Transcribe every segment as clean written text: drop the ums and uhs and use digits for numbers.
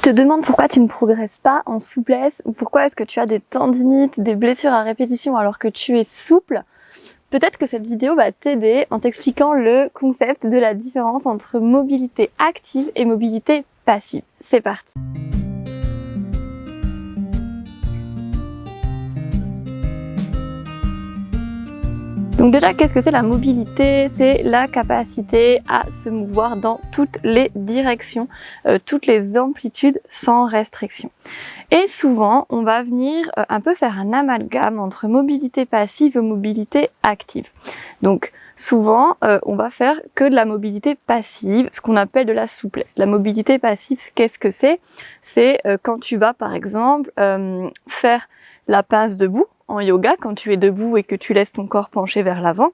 te demandes pourquoi tu ne progresses pas en souplesse ou pourquoi est-ce que tu as des tendinites, des blessures à répétition alors que tu es souple, peut-être que cette vidéo va t'aider en t'expliquant le concept de la différence entre mobilité active et mobilité passive. C'est parti! Donc déjà, qu'est-ce que c'est la mobilité? C'est la capacité à se mouvoir dans toutes les directions, toutes les amplitudes sans restriction. Et souvent, on va venir un peu faire un amalgame entre mobilité passive et mobilité active. Donc souvent, on va faire que de la mobilité passive, ce qu'on appelle de la souplesse. La mobilité passive, qu'est-ce que c'est? C'est quand tu vas par exemple faire la pince debout en yoga, quand tu es debout et que tu laisses ton corps pencher vers l'avant,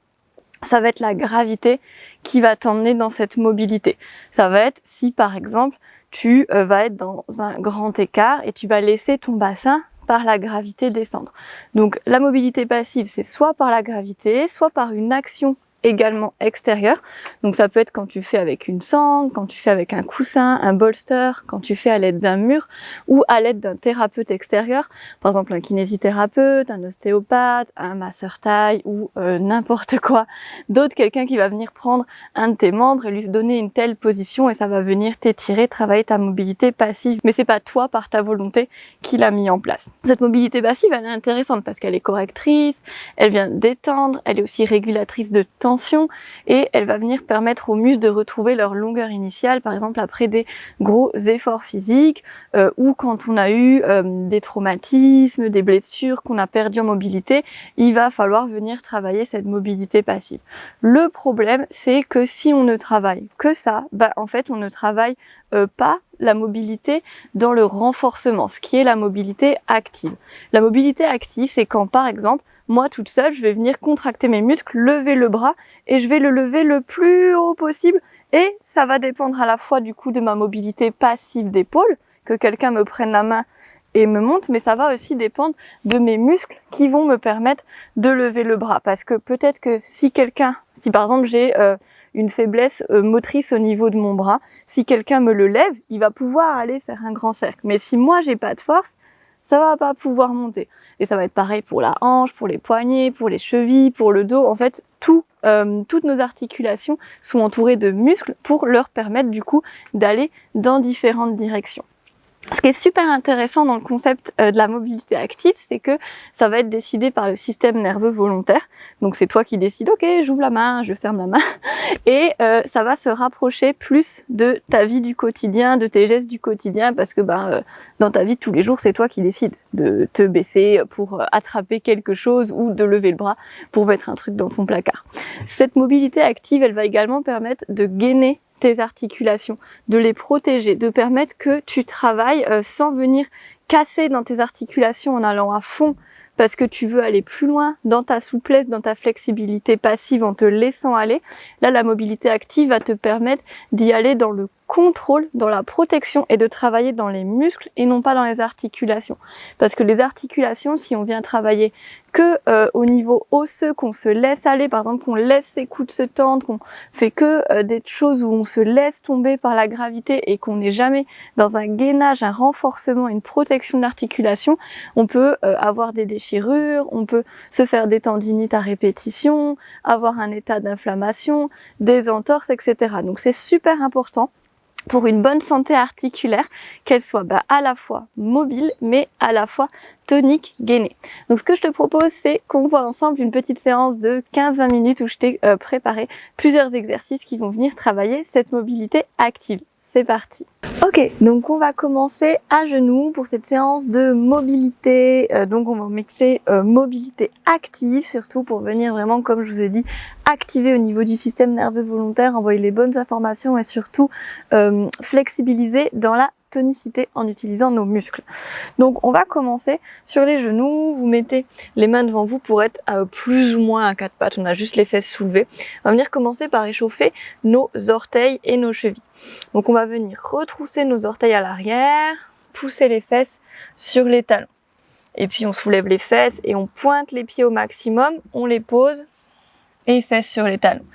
ça va être la gravité qui va t'emmener dans cette mobilité. Ça va être si par exemple tu vas être dans un grand écart et tu vas laisser ton bassin par la gravité descendre. Donc la mobilité passive, c'est soit par la gravité, soit par une action également extérieure. Donc ça peut être quand tu fais avec une sangle, quand tu fais avec un coussin, un bolster, quand tu fais à l'aide d'un mur ou à l'aide d'un thérapeute extérieur, par exemple un kinésithérapeute, un ostéopathe, un masseur thaï ou n'importe quoi d'autre, quelqu'un qui va venir prendre un de tes membres et lui donner une telle position et ça va venir t'étirer, travailler ta mobilité passive. Mais c'est pas toi par ta volonté qui l'a mis en place. Cette mobilité passive, elle est intéressante parce qu'elle est correctrice, elle vient détendre, elle est aussi régulatrice de tension et elle va venir permettre aux muscles de retrouver leur longueur initiale, par exemple après des gros efforts physiques ou quand on a eu des traumatismes, des blessures qu'on a perdu en mobilité, il va falloir venir travailler cette mobilité passive. Le problème, c'est que si on ne travaille que ça, en fait on ne travaille pas la mobilité dans le renforcement, ce qui est la mobilité active. La mobilité active, c'est quand par exemple, moi toute seule, je vais venir contracter mes muscles, lever le bras et je vais le lever le plus haut possible et ça va dépendre à la fois du coup de ma mobilité passive d'épaule, que quelqu'un me prenne la main et me monte, mais ça va aussi dépendre de mes muscles qui vont me permettre de lever le bras. Parce que peut-être que si par exemple j'ai une faiblesse motrice au niveau de mon bras, si quelqu'un me le lève, il va pouvoir aller faire un grand cercle. Mais si moi j'ai pas de force, ça va pas pouvoir monter. Et ça va être pareil pour la hanche, pour les poignets, pour les chevilles, pour le dos. En fait, toutes nos articulations sont entourées de muscles pour leur permettre du coup d'aller dans différentes directions. Ce qui est super intéressant dans le concept de la mobilité active, c'est que ça va être décidé par le système nerveux volontaire. Donc c'est toi qui décides, ok, j'ouvre la main, je ferme la main. Et ça va se rapprocher plus de ta vie du quotidien, de tes gestes du quotidien, parce que dans ta vie de tous les jours, c'est toi qui décides de te baisser pour attraper quelque chose ou de lever le bras pour mettre un truc dans ton placard. Cette mobilité active, elle va également permettre de gainer tes articulations, de les protéger, de permettre que tu travailles sans venir casser dans tes articulations en allant à fond parce que tu veux aller plus loin dans ta souplesse, dans ta flexibilité passive en te laissant aller. Là, la mobilité active va te permettre d'y aller dans le contrôle, dans la protection et de travailler dans les muscles et non pas dans les articulations. Parce que les articulations, si on vient travailler que au niveau osseux, qu'on se laisse aller, par exemple qu'on laisse ses coudes se tendre, qu'on fait que des choses où on se laisse tomber par la gravité et qu'on n'est jamais dans un gainage, un renforcement, une protection de l'articulation, on peut avoir des déchirures, on peut se faire des tendinites à répétition, avoir un état d'inflammation, des entorses, etc. Donc c'est super important pour une bonne santé articulaire, qu'elle soit à la fois mobile, mais à la fois tonique, gainée. Donc ce que je te propose, c'est qu'on voit ensemble une petite séance de 15-20 minutes où je t'ai préparé plusieurs exercices qui vont venir travailler cette mobilité active. C'est parti. Ok, donc on va commencer à genoux pour cette séance de mobilité. Donc on va mixer mobilité active, surtout pour venir vraiment, comme je vous ai dit, activer au niveau du système nerveux volontaire, envoyer les bonnes informations et surtout flexibiliser dans la tonicité en utilisant nos muscles. Donc on va commencer sur les genoux, vous mettez les mains devant vous pour être plus ou moins à quatre pattes, on a juste les fesses soulevées. On va venir commencer par échauffer nos orteils et nos chevilles. Donc on va venir retrousser nos orteils à l'arrière, pousser les fesses sur les talons. Et puis on soulève les fesses et on pointe les pieds au maximum, on les pose et fesses sur les talons.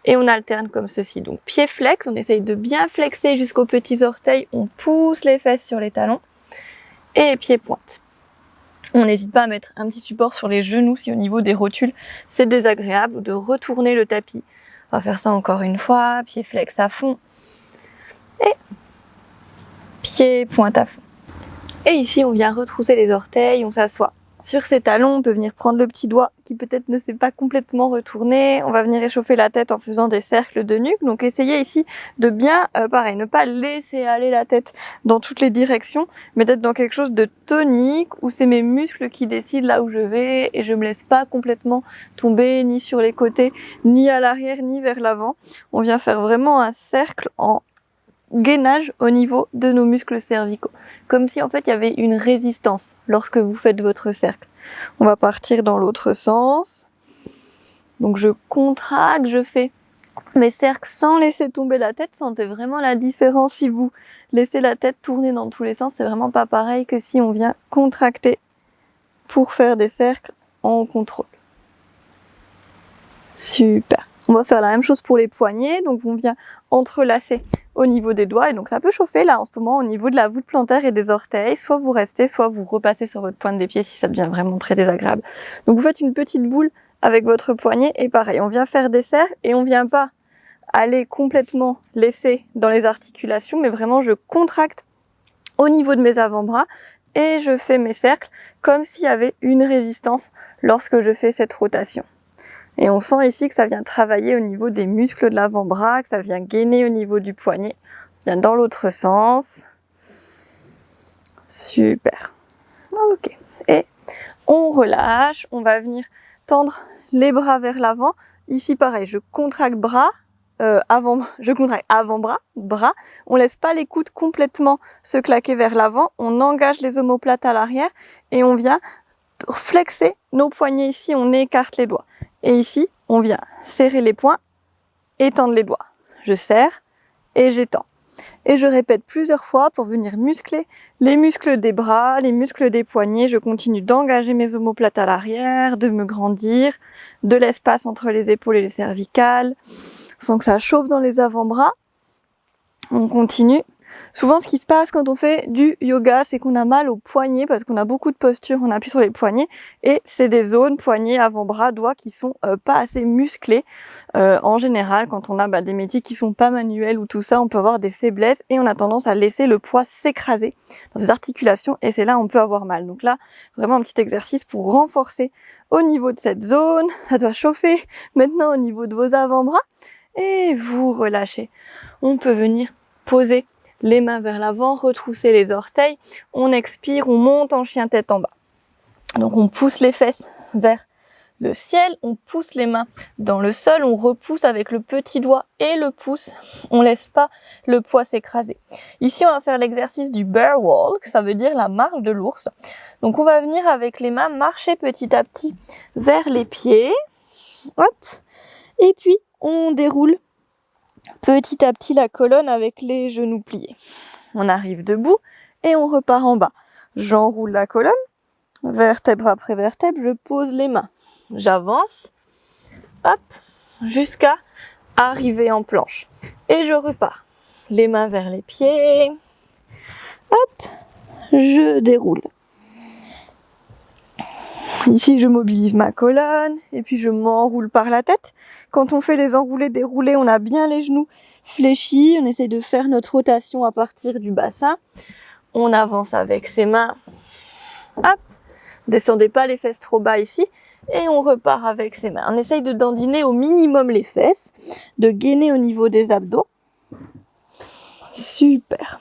Et on alterne comme ceci. Donc pied flex, on essaye de bien flexer jusqu'aux petits orteils, on pousse les fesses sur les talons et pied pointe. On n'hésite pas à mettre un petit support sur les genoux si au niveau des rotules c'est désagréable, ou de retourner le tapis. On va faire ça encore une fois, pied flex à fond et pied pointe à fond. Et ici on vient retrousser les orteils, on s'assoit sur ses talons, on peut venir prendre le petit doigt qui peut-être ne s'est pas complètement retourné. On va venir échauffer la tête en faisant des cercles de nuque. Donc essayez ici de bien, pareil, ne pas laisser aller la tête dans toutes les directions, mais d'être dans quelque chose de tonique où c'est mes muscles qui décident là où je vais et je me laisse pas complètement tomber ni sur les côtés, ni à l'arrière, ni vers l'avant. On vient faire vraiment un cercle en gainage au niveau de nos muscles cervicaux. Comme si en fait il y avait une résistance lorsque vous faites votre cercle. On va partir dans l'autre sens. Donc je contracte, je fais mes cercles sans laisser tomber la tête. Sentez vraiment la différence si vous laissez la tête tourner dans tous les sens. C'est vraiment pas pareil que si on vient contracter pour faire des cercles en contrôle. Super. On va faire la même chose pour les poignets. Donc on vient entrelacer au niveau des doigts et donc ça peut chauffer là en ce moment au niveau de la voûte plantaire et des orteils. Soit vous restez, soit vous repassez sur votre pointe des pieds si ça devient vraiment très désagréable. Donc vous faites une petite boule avec votre poignet et pareil, on vient faire des cercles et on vient pas aller complètement laisser dans les articulations, mais vraiment je contracte au niveau de mes avant-bras et je fais mes cercles comme s'il y avait une résistance lorsque je fais cette rotation. Et on sent ici que ça vient travailler au niveau des muscles de l'avant-bras, que ça vient gainer au niveau du poignet. On vient dans l'autre sens. Super. Ok. Et on relâche. On va venir tendre les bras vers l'avant. Ici, pareil, je contracte avant-bras, bras. On laisse pas les coudes complètement se claquer vers l'avant. On engage les omoplates à l'arrière et on vient flexer nos poignets ici. On écarte les doigts. Et ici, on vient serrer les poings, étendre les doigts. Je serre et j'étends. Et je répète plusieurs fois pour venir muscler les muscles des bras, les muscles des poignets. Je continue d'engager mes omoplates à l'arrière, de me grandir, de l'espace entre les épaules et les cervicales, sans que ça chauffe dans les avant-bras. On continue. Souvent, ce qui se passe quand on fait du yoga, c'est qu'on a mal aux poignets parce qu'on a beaucoup de postures, on appuie sur les poignets et c'est des zones, poignets, avant-bras, doigts qui sont pas assez musclés. En général, quand on a des métiers qui sont pas manuels ou tout ça, on peut avoir des faiblesses et on a tendance à laisser le poids s'écraser dans les articulations et c'est là où on peut avoir mal. Donc là, vraiment un petit exercice pour renforcer au niveau de cette zone. Ça doit chauffer maintenant au niveau de vos avant-bras et vous relâchez. On peut venir poser les mains vers l'avant, retrousser les orteils, on expire, on monte en chien tête en bas. Donc on pousse les fesses vers le ciel, on pousse les mains dans le sol, on repousse avec le petit doigt et le pouce, on laisse pas le poids s'écraser. Ici on va faire l'exercice du bear walk, ça veut dire la marche de l'ours. Donc on va venir avec les mains marcher petit à petit vers les pieds, hop, et puis on déroule petit à petit la colonne avec les genoux pliés. On arrive debout et on repart en bas. J'enroule la colonne, vertèbre après vertèbre, je pose les mains. J'avance, hop, jusqu'à arriver en planche. Et je repars. Les mains vers les pieds, hop, je déroule. Ici, je mobilise ma colonne et puis je m'enroule par la tête. Quand on fait les enroulés, déroulés, on a bien les genoux fléchis. On essaye de faire notre rotation à partir du bassin. On avance avec ses mains. Hop, descendez pas les fesses trop bas ici. Et on repart avec ses mains. On essaye de dandiner au minimum les fesses, de gainer au niveau des abdos. Super.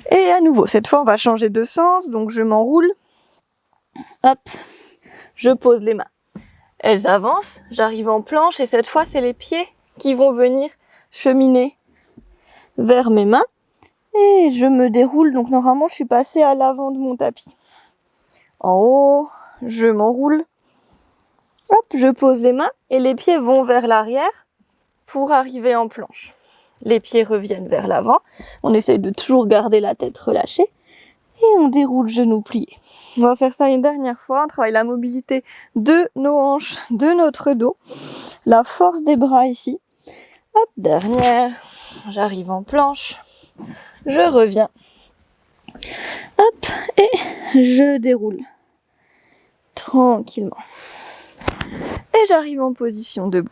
Et à nouveau, cette fois, on va changer de sens. Donc, je m'enroule. Hop, je pose les mains. Elles avancent, j'arrive en planche et cette fois, c'est les pieds qui vont venir cheminer vers mes mains. Et je me déroule, donc normalement, je suis passée à l'avant de mon tapis. En haut, je m'enroule. Hop, je pose les mains et les pieds vont vers l'arrière pour arriver en planche. Les pieds reviennent vers l'avant. On essaye de toujours garder la tête relâchée. Et on déroule genoux pliés. On va faire ça une dernière fois. On travaille la mobilité de nos hanches, de notre dos. La force des bras ici. Hop, dernière. J'arrive en planche. Je reviens. Hop, et je déroule. Tranquillement. Et j'arrive en position debout.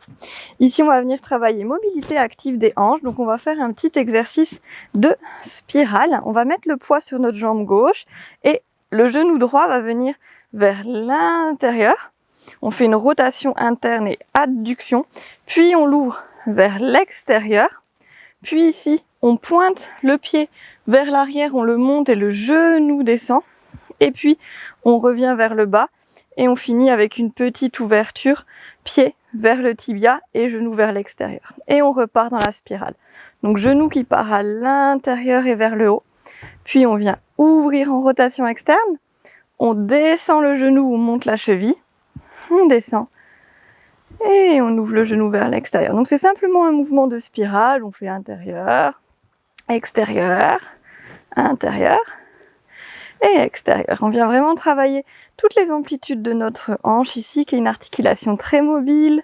Ici, on va venir travailler mobilité active des hanches. Donc, on va faire un petit exercice de spirale. On va mettre le poids sur notre jambe gauche et le genou droit va venir vers l'intérieur. On fait une rotation interne et adduction. Puis, on l'ouvre vers l'extérieur. Puis ici, on pointe le pied vers l'arrière, on le monte et le genou descend. Et puis, on revient vers le bas. Et on finit avec une petite ouverture, pied vers le tibia et genou vers l'extérieur. Et on repart dans la spirale. Donc genou qui part à l'intérieur et vers le haut. Puis on vient ouvrir en rotation externe. On descend le genou, on monte la cheville. On descend. Et on ouvre le genou vers l'extérieur. Donc c'est simplement un mouvement de spirale. On fait intérieur, extérieur, intérieur. Et extérieur. On vient vraiment travailler toutes les amplitudes de notre hanche ici, qui est une articulation très mobile,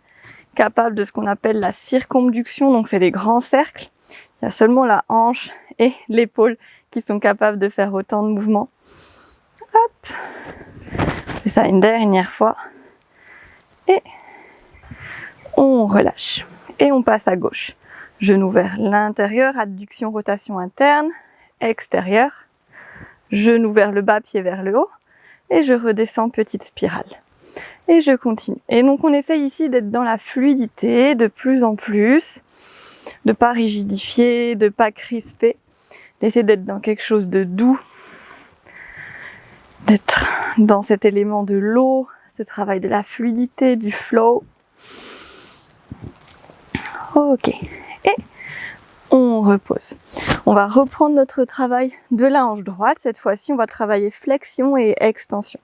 capable de ce qu'on appelle la circonduction, donc c'est les grands cercles. Il y a seulement la hanche et l'épaule qui sont capables de faire autant de mouvements. Hop, on fait ça une dernière fois. Et on relâche. Et on passe à gauche. Genou vers l'intérieur, adduction, rotation interne, extérieur. Genou vers le bas, pied vers le haut. Et je redescends, petite spirale. Et je continue. Et donc on essaye ici d'être dans la fluidité de plus en plus, de pas rigidifier, de pas crisper, d'essayer d'être dans quelque chose de doux, d'être dans cet élément de l'eau, ce travail de la fluidité, du flow. Ok. Et on repose. On va reprendre notre travail de la hanche droite. Cette fois-ci, on va travailler flexion et extension.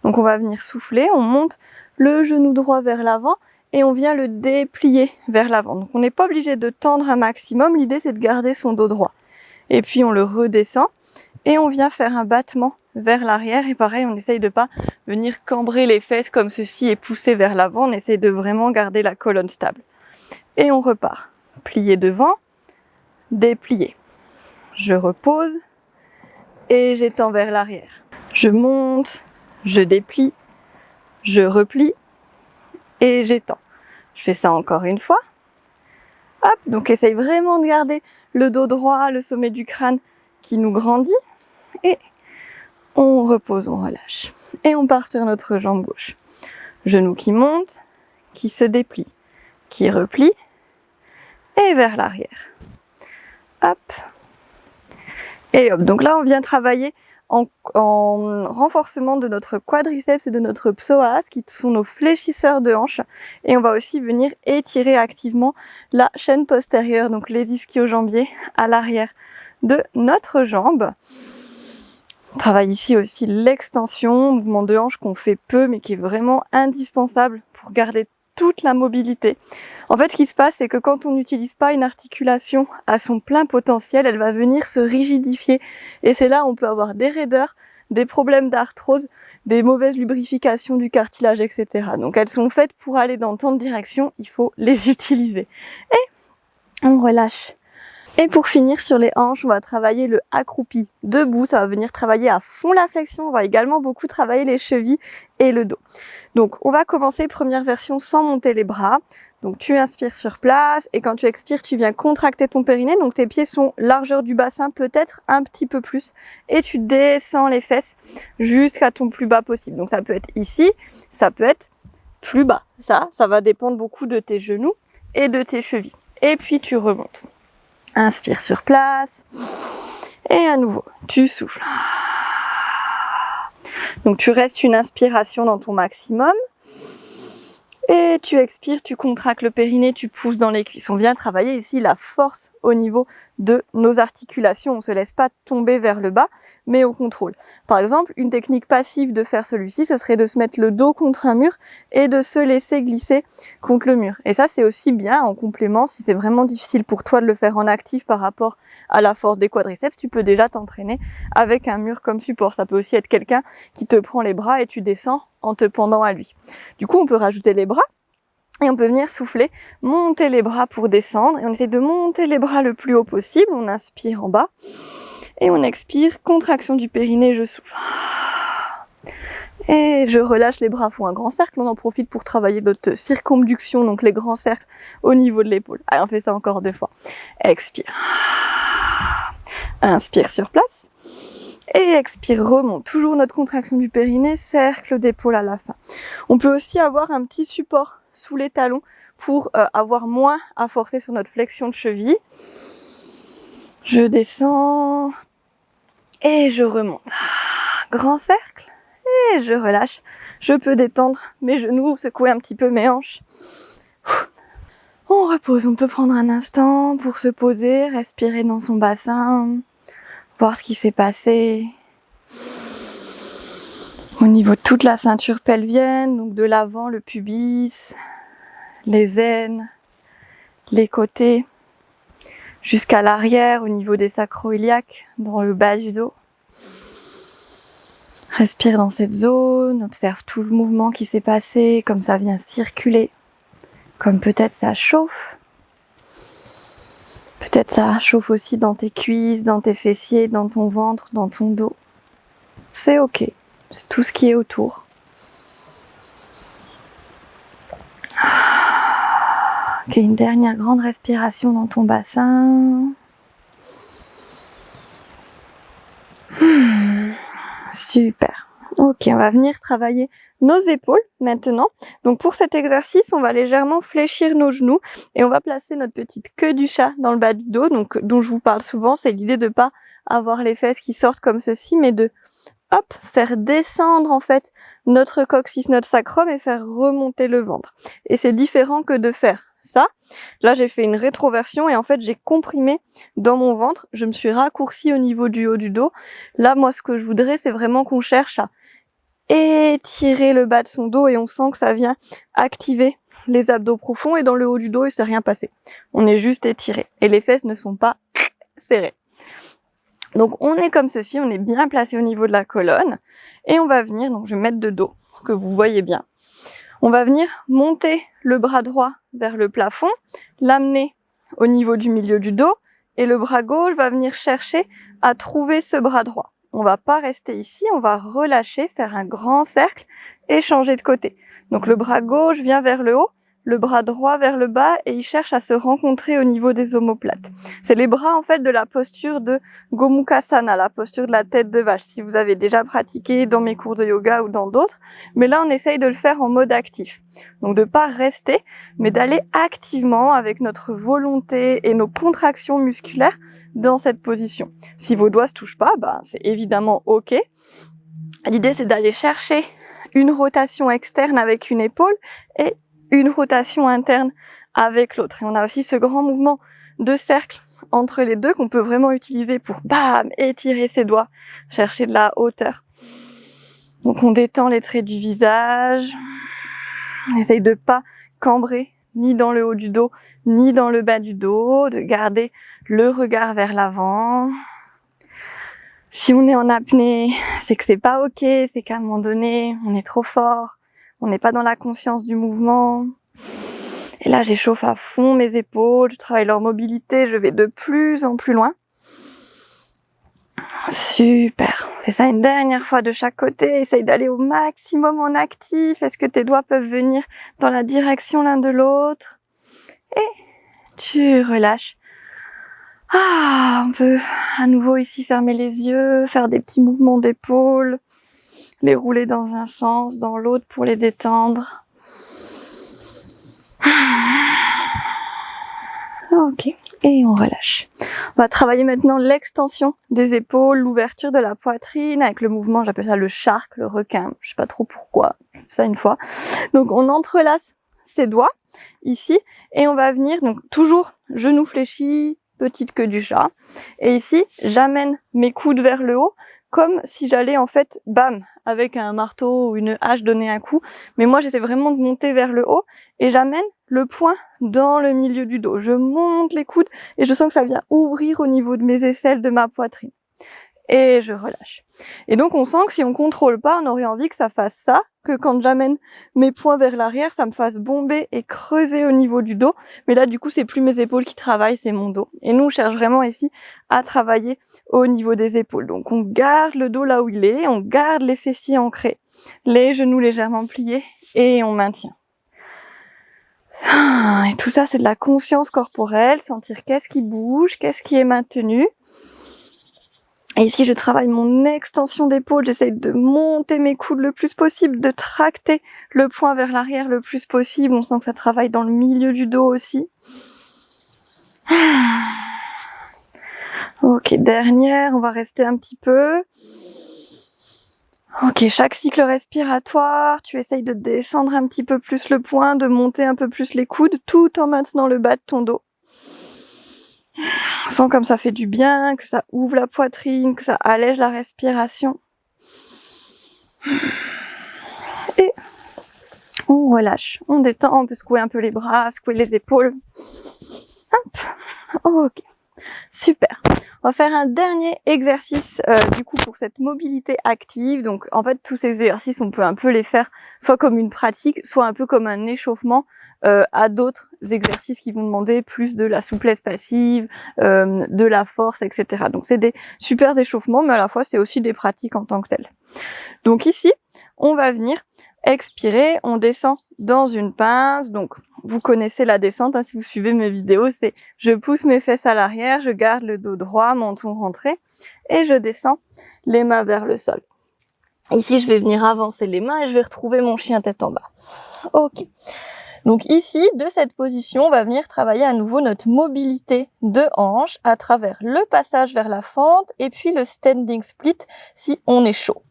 Donc on va venir souffler, on monte le genou droit vers l'avant et on vient le déplier vers l'avant. Donc on n'est pas obligé de tendre un maximum, l'idée c'est de garder son dos droit. Et puis on le redescend et on vient faire un battement vers l'arrière et pareil, on essaye de pas venir cambrer les fesses comme ceci et pousser vers l'avant, on essaye de vraiment garder la colonne stable. Et on repart. Plier devant, déplier. Je repose et j'étends vers l'arrière. Je monte, je déplie, je replie et j'étends. Je fais ça encore une fois. Hop, donc essaye vraiment de garder le dos droit, le sommet du crâne qui nous grandit. Et on repose, on relâche. Et on part sur notre jambe gauche. Genou qui monte, qui se déplie, qui replie et vers l'arrière. Hop. Et hop. Donc là, on vient travailler en renforcement de notre quadriceps et de notre psoas, qui sont nos fléchisseurs de hanches. Et on va aussi venir étirer activement la chaîne postérieure, donc les ischio-jambiers à l'arrière de notre jambe. On travaille ici aussi l'extension, mouvement de hanche qu'on fait peu, mais qui est vraiment indispensable pour garder toute la mobilité. En fait, ce qui se passe, c'est que quand on n'utilise pas une articulation à son plein potentiel, elle va venir se rigidifier. Et c'est là où on peut avoir des raideurs, des problèmes d'arthrose, des mauvaises lubrifications du cartilage, etc. Donc elles sont faites pour aller dans tant de directions, il faut les utiliser. Et on relâche. Et pour finir sur les hanches, on va travailler le accroupi debout. Ça va venir travailler à fond la flexion. On va également beaucoup travailler les chevilles et le dos. Donc on va commencer première version sans monter les bras. Donc tu inspires sur place et quand tu expires, tu viens contracter ton périnée. Donc tes pieds sont largeur du bassin, peut-être un petit peu plus. Et tu descends les fesses jusqu'à ton plus bas possible. Donc ça peut être ici, ça peut être plus bas. Ça va dépendre beaucoup de tes genoux et de tes chevilles. Et puis tu remontes. Inspire sur place. Et à nouveau, tu souffles. Donc tu restes une inspiration dans ton maximum. Et tu expires, tu contractes le périnée, tu pousses dans les cuisses. On vient travailler ici la force au niveau de nos articulations. On ne se laisse pas tomber vers le bas, mais au contrôle. Par exemple, une technique passive de faire celui-ci, ce serait de se mettre le dos contre un mur et de se laisser glisser contre le mur. Et ça, c'est aussi bien en complément. Si c'est vraiment difficile pour toi de le faire en actif par rapport à la force des quadriceps, tu peux déjà t'entraîner avec un mur comme support. Ça peut aussi être quelqu'un qui te prend les bras et tu descends en te pendant à lui. Du coup, on peut rajouter les bras et on peut venir souffler, monter les bras pour descendre et on essaie de monter les bras le plus haut possible. On inspire en bas et on expire, contraction du périnée, je souffle. Et je relâche, les bras font un grand cercle. On en profite pour travailler notre circonduction, donc les grands cercles au niveau de l'épaule. Allez, on fait ça encore 2 fois. Expire. Inspire sur place. Et expire, remonte. Toujours notre contraction du périnée, cercle d'épaule à la fin. On peut aussi avoir un petit support sous les talons pour avoir moins à forcer sur notre flexion de cheville. Je descends et je remonte. Grand cercle et je relâche. Je peux détendre mes genoux, secouer un petit peu mes hanches. On repose, on peut prendre un instant pour se poser, respirer dans son bassin, voir ce qui s'est passé. Au niveau de toute la ceinture pelvienne, donc de l'avant, le pubis, les aines, les côtés, jusqu'à l'arrière, au niveau des sacro-iliaques, dans le bas du dos. Respire dans cette zone, observe tout le mouvement qui s'est passé, comme ça vient circuler, comme peut-être ça chauffe. Peut-être ça chauffe aussi dans tes cuisses, dans tes fessiers, dans ton ventre, dans ton dos. C'est ok, c'est tout ce qui est autour. Ok, une dernière grande respiration dans ton bassin. Super. Ok, on va venir travailler nos épaules maintenant. Donc pour cet exercice, on va légèrement fléchir nos genoux et on va placer notre petite queue du chat dans le bas du dos, donc dont je vous parle souvent. C'est l'idée de pas avoir les fesses qui sortent comme ceci, mais de faire descendre en fait notre coccyx, notre sacrum et faire remonter le ventre. Et c'est différent que de faire ça. Là, j'ai fait une rétroversion et en fait, j'ai comprimé dans mon ventre. Je me suis raccourcie au niveau du haut du dos. Là, moi, ce que je voudrais, c'est vraiment qu'on cherche à étirer le bas de son dos et on sent que ça vient activer les abdos profonds et dans le haut du dos, il s'est rien passé. On est juste étiré et les fesses ne sont pas serrées. Donc on est comme ceci, on est bien placé au niveau de la colonne et on va venir, donc je vais mettre de dos pour que vous voyez bien. On va venir monter le bras droit vers le plafond, l'amener au niveau du milieu du dos et le bras gauche va venir chercher à trouver ce bras droit. On va pas rester ici, on va relâcher, faire un grand cercle et changer de côté. Donc le bras gauche vient vers le haut, le bras droit vers le bas et il cherche à se rencontrer au niveau des omoplates. C'est les bras en fait de la posture de Gomukhasana, la posture de la tête de vache, si vous avez déjà pratiqué dans mes cours de yoga ou dans d'autres. Mais là, on essaye de le faire en mode actif. Donc de pas rester, mais d'aller activement avec notre volonté et nos contractions musculaires dans cette position. Si vos doigts se touchent pas, c'est évidemment ok. L'idée, c'est d'aller chercher une rotation externe avec une épaule et une rotation interne avec l'autre. Et on a aussi ce grand mouvement de cercle entre les deux qu'on peut vraiment utiliser pour étirer ses doigts, chercher de la hauteur. Donc on détend les traits du visage. On essaye de pas cambrer ni dans le haut du dos, ni dans le bas du dos, de garder le regard vers l'avant. Si on est en apnée, c'est que c'est pas ok, c'est qu'à un moment donné, on est trop fort. On n'est pas dans la conscience du mouvement. Et là, j'échauffe à fond mes épaules, je travaille leur mobilité, je vais de plus en plus loin. Super. On fait ça une dernière fois de chaque côté. Essaye d'aller au maximum en actif. Est-ce que tes doigts peuvent venir dans la direction l'un de l'autre? Et tu relâches. On peut à nouveau ici fermer les yeux, faire des petits mouvements d'épaule. Les rouler dans un sens, dans l'autre pour les détendre. Ok, et on relâche. On va travailler maintenant l'extension des épaules, l'ouverture de la poitrine avec le mouvement, j'appelle ça le shark, le requin. Je sais pas trop pourquoi, je fais ça une fois. Donc on entrelace ses doigts ici et on va venir donc toujours genou fléchi, petite queue du chat. Et ici, j'amène mes coudes vers le haut comme si j'allais en fait, bam, avec un marteau ou une hache donner un coup. Mais moi, j'essaie vraiment de monter vers le haut et j'amène le poing dans le milieu du dos. Je monte les coudes et je sens que ça vient ouvrir au niveau de mes aisselles, de ma poitrine. Et je relâche. Et donc on sent que si on contrôle pas, on aurait envie que ça fasse ça, que quand j'amène mes poings vers l'arrière, ça me fasse bomber et creuser au niveau du dos. Mais là du coup c'est plus mes épaules qui travaillent, c'est mon dos. Et nous on cherche vraiment ici à travailler au niveau des épaules. Donc on garde le dos là où il est, on garde les fessiers ancrés, les genoux légèrement pliés et on maintient. Et tout ça c'est de la conscience corporelle, sentir qu'est-ce qui bouge, qu'est-ce qui est maintenu. Et ici, je travaille mon extension d'épaule, j'essaye de monter mes coudes le plus possible, de tracter le poing vers l'arrière le plus possible. On sent que ça travaille dans le milieu du dos aussi. Ok, dernière, on va rester un petit peu. Ok, chaque cycle respiratoire, tu essayes de descendre un petit peu plus le poing, de monter un peu plus les coudes, tout en maintenant le bas de ton dos. Sens comme ça fait du bien, que ça ouvre la poitrine, que ça allège la respiration. Et on relâche, on détend, on peut secouer un peu les bras, secouer les épaules. Hop, ok, super. On va faire un dernier exercice du coup pour cette mobilité active. Donc en fait tous ces exercices on peut un peu les faire soit comme une pratique, soit un peu comme un échauffement à d'autres exercices qui vont demander plus de la souplesse passive, de la force, etc. Donc c'est des super échauffements, mais à la fois c'est aussi des pratiques en tant que telles. Donc ici, on va venir expirer, on descend dans une pince. Donc vous connaissez la descente, hein, si vous suivez mes vidéos, c'est je pousse mes fesses à l'arrière, je garde le dos droit, menton rentré, et je descends les mains vers le sol. Ici, je vais venir avancer les mains et je vais retrouver mon chien tête en bas. Ok. Donc ici, de cette position, on va venir travailler à nouveau notre mobilité de hanche à travers le passage vers la fente et puis le standing split si on est chaud.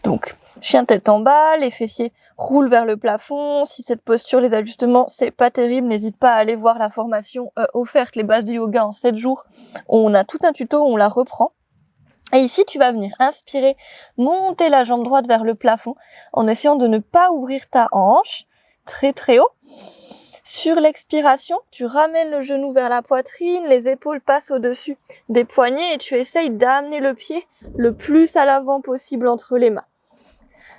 Donc, chien tête en bas, les fessiers roulent vers le plafond. Si cette posture, les ajustements, c'est pas terrible, n'hésite pas à aller voir la formation offerte, les bases du yoga en 7 jours. On a tout un tuto, on la reprend. Et ici, tu vas venir inspirer, monter la jambe droite vers le plafond en essayant de ne pas ouvrir ta hanche très très haut. Sur l'expiration, tu ramènes le genou vers la poitrine, les épaules passent au-dessus des poignets et tu essayes d'amener le pied le plus à l'avant possible entre les mains.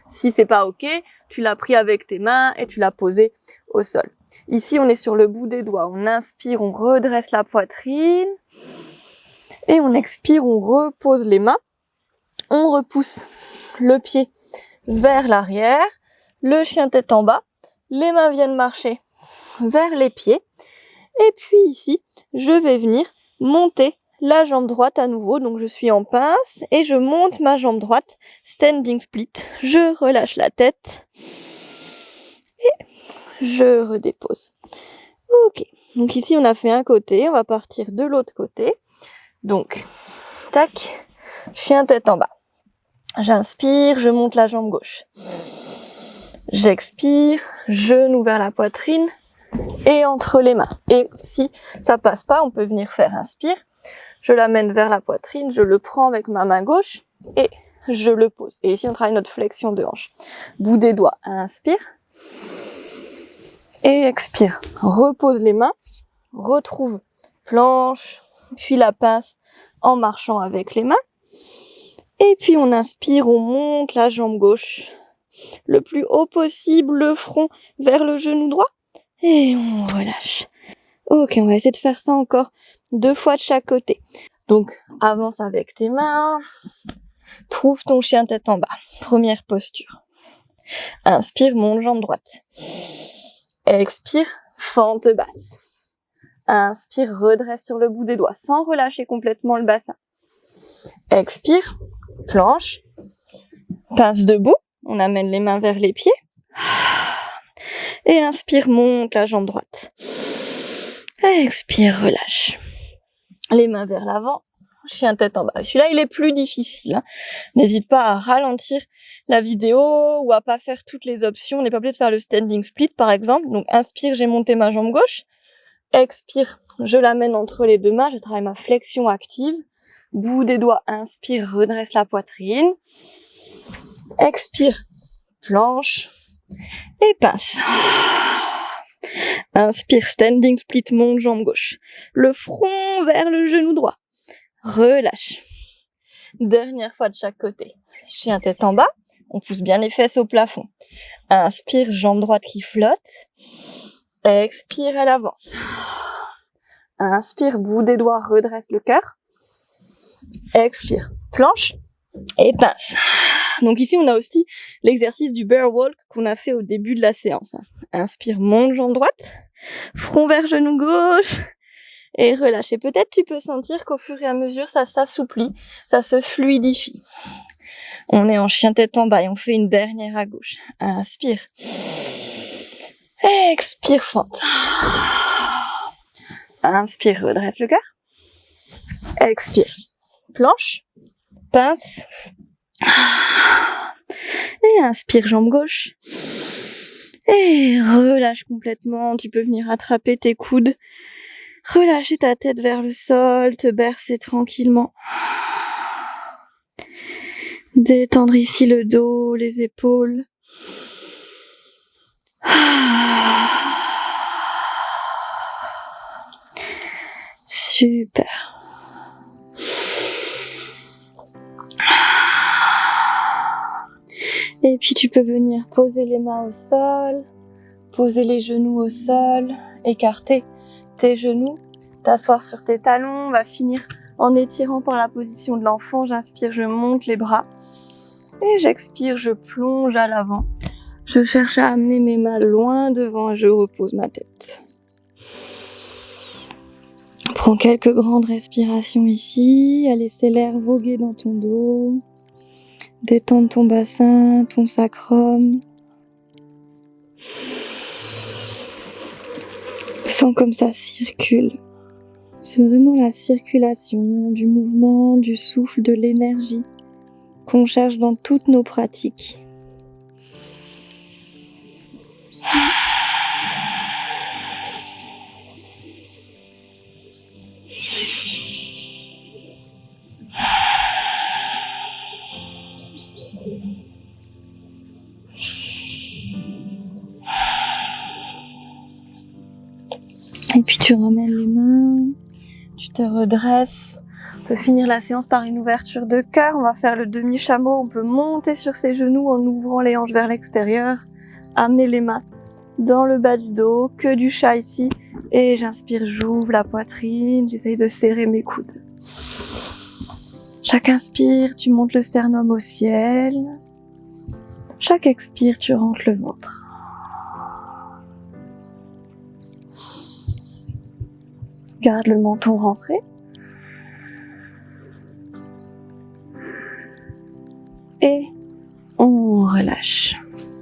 Si c'est pas ok, tu l'as pris avec tes mains et tu l'as posé au sol. Ici, on est sur le bout des doigts. On inspire, on redresse la poitrine et on expire, on repose les mains. On repousse le pied vers l'arrière, le chien tête en bas. Les mains viennent marcher vers les pieds. Et puis ici, je vais venir monter la jambe droite à nouveau. Donc je suis en pince et je monte ma jambe droite. Standing split. Je relâche la tête. Et je redépose. Ok. Donc ici, on a fait un côté. On va partir de l'autre côté. Donc, tac. Chien tête en bas. J'inspire, je monte la jambe gauche. J'expire, genou vers la poitrine et entre les mains. Et si ça passe pas, on peut venir faire inspire. Je l'amène vers la poitrine, je le prends avec ma main gauche et je le pose. Et ici, on travaille notre flexion de hanche. Bout des doigts, inspire et expire. Repose les mains, retrouve planche, puis la pince en marchant avec les mains. Et puis on inspire, on monte la jambe gauche le plus haut possible, le front vers le genou droit. Et on relâche. Ok, on va essayer de faire ça encore 2 fois de chaque côté. Donc, avance avec tes mains. Trouve ton chien tête en bas. Première posture. Inspire, monte jambe droite. Expire, fente basse. Inspire, redresse sur le bout des doigts sans relâcher complètement le bassin. Expire, planche. Pince debout. On amène les mains vers les pieds. Et inspire, monte la jambe droite. Expire, relâche. Les mains vers l'avant. chien tête en bas. Celui-là, il est plus difficile. Hein. N'hésite pas à ralentir la vidéo ou à pas faire toutes les options. On n'est pas obligé de faire le standing split, par exemple. Donc, inspire, j'ai monté ma jambe gauche. Expire, je l'amène entre les deux mains. Je travaille ma flexion active. Bout des doigts, inspire, redresse la poitrine. Expire, planche et pince. Inspire, standing split, monte jambe gauche. Le front vers le genou droit. Relâche. Dernière fois de chaque côté. Chien tête en bas. On pousse bien les fesses au plafond. Inspire, jambe droite qui flotte. Expire, elle avance. Inspire, bout des doigts, redresse le cœur. Expire, planche et pince. Donc ici, on a aussi l'exercice du bear walk qu'on a fait au début de la séance. Inspire, monte jambe droite, front vers genou gauche et relâche. Et peut-être tu peux sentir qu'au fur et à mesure, ça s'assouplit, ça se fluidifie. On est en chien tête en bas et on fait une dernière à gauche. Inspire. Expire, fente. Inspire, redresse le cœur. Expire, planche, pince. Et inspire, jambe gauche. Et relâche complètement. Tu peux venir attraper tes coudes. Relâcher ta tête vers le sol, te bercer tranquillement. Détendre ici le dos, les épaules. Super. Et puis tu peux venir poser les mains au sol, poser les genoux au sol, écarter tes genoux, t'asseoir sur tes talons. On va finir en étirant par la position de l'enfant. J'inspire, je monte les bras. Et j'expire, je plonge à l'avant. Je cherche à amener mes mains loin devant et je repose ma tête. Prends quelques grandes respirations ici, à laisser l'air voguer dans ton dos. Détendre ton bassin, ton sacrum. Sens comme ça circule. C'est vraiment la circulation du mouvement, du souffle, de l'énergie qu'on cherche dans toutes nos pratiques. Et puis tu ramènes les mains, tu te redresses. On peut finir la séance par une ouverture de cœur. On va faire le demi-chameau. On peut monter sur ses genoux en ouvrant les hanches vers l'extérieur. Amener les mains dans le bas du dos. Que du chat ici. Et j'inspire, j'ouvre la poitrine. J'essaye de serrer mes coudes. Chaque inspire, tu montes le sternum au ciel. Chaque expire, tu rentres le ventre. Garde le menton rentré. Et on relâche.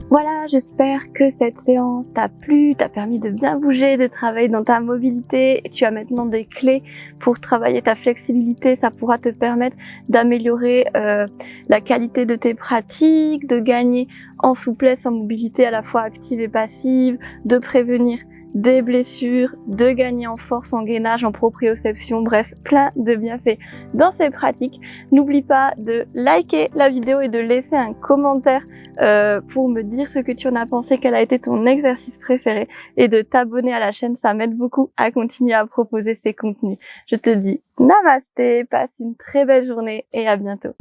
Voilà, j'espère que cette séance t'a plu, t'a permis de bien bouger, de travailler dans ta mobilité. Et tu as maintenant des clés pour travailler ta flexibilité. Ça pourra te permettre d'améliorer la qualité de tes pratiques, de gagner en souplesse, en mobilité à la fois active et passive, de prévenir des blessures, de gagner en force, en gainage, en proprioception, bref, plein de bienfaits dans ces pratiques. N'oublie pas de liker la vidéo et de laisser un commentaire pour me dire ce que tu en as pensé, quel a été ton exercice préféré, et de t'abonner à la chaîne, ça m'aide beaucoup à continuer à proposer ces contenus. Je te dis namasté, passe une très belle journée et à bientôt.